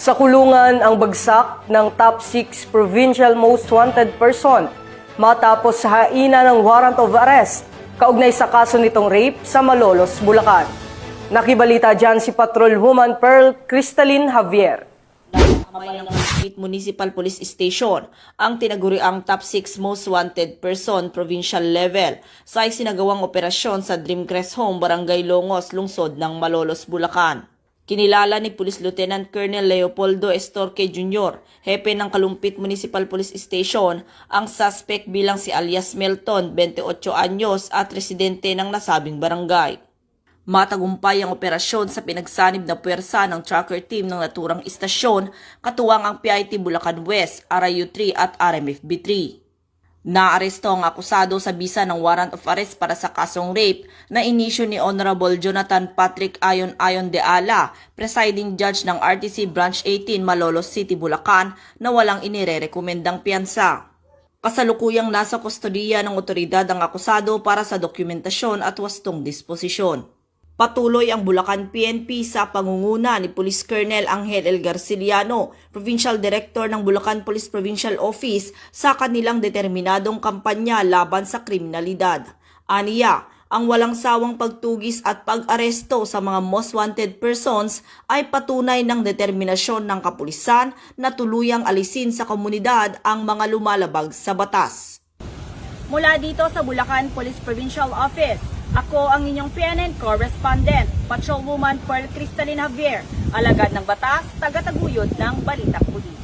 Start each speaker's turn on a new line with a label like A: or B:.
A: Sa kulungan ang bagsak ng top 6 provincial most wanted person matapos sa haina ng warrant of arrest kaugnay sa kaso nitong rape sa Malolos, Bulacan. Nakibalita dyan si Patrolwoman Pearl Cristalin Javier.
B: Kamay ng Malapit Municipal Police Station ang tinaguriang top 6 most wanted person provincial level sa isinagawang operasyon sa Dreamcrest Home, Barangay Longos, lungsod ng Malolos, Bulacan. Kinilala ni Police Lieutenant Colonel Leopoldo Estorque Jr., hepe ng Kalumpit Municipal Police Station, ang suspect bilang si alias Melton, 28 anyos at residente ng nasabing barangay. Matagumpay ang operasyon sa pinagsanib na puwersa ng tracker team ng naturang istasyon, katuwang ang PIT Bulacan West, RIU-3 at RMFB-3. Naaresto ang akusado sa bisa ng warrant of arrest para sa kasong rape na inisyu ni Honorable Jonathan Patrick Ayon de Ala, presiding judge ng RTC Branch 18 Malolos City, Bulacan, na walang inirerekomendang piyansa. Kasalukuyang nasa kustodiya ng otoridad ang akusado para sa dokumentasyon at wastong disposisyon. Patuloy ang Bulacan PNP sa pangunguna ni Police Colonel Angel L. Garciliano, Provincial Director ng Bulacan Police Provincial Office, sa kanilang determinadong kampanya laban sa kriminalidad. Aniya, ang walang sawang pagtugis at pag-aresto sa mga most wanted persons ay patunay ng determinasyon ng kapulisan na tuluyang alisin sa komunidad ang mga lumalabag sa batas.
C: Mula dito sa Bulacan Police Provincial Office, ako ang inyong PNN correspondent, Patrolwoman Pearl Cristalin Javier, alagad ng batas, taga-taguyod ng Balitang Pulis.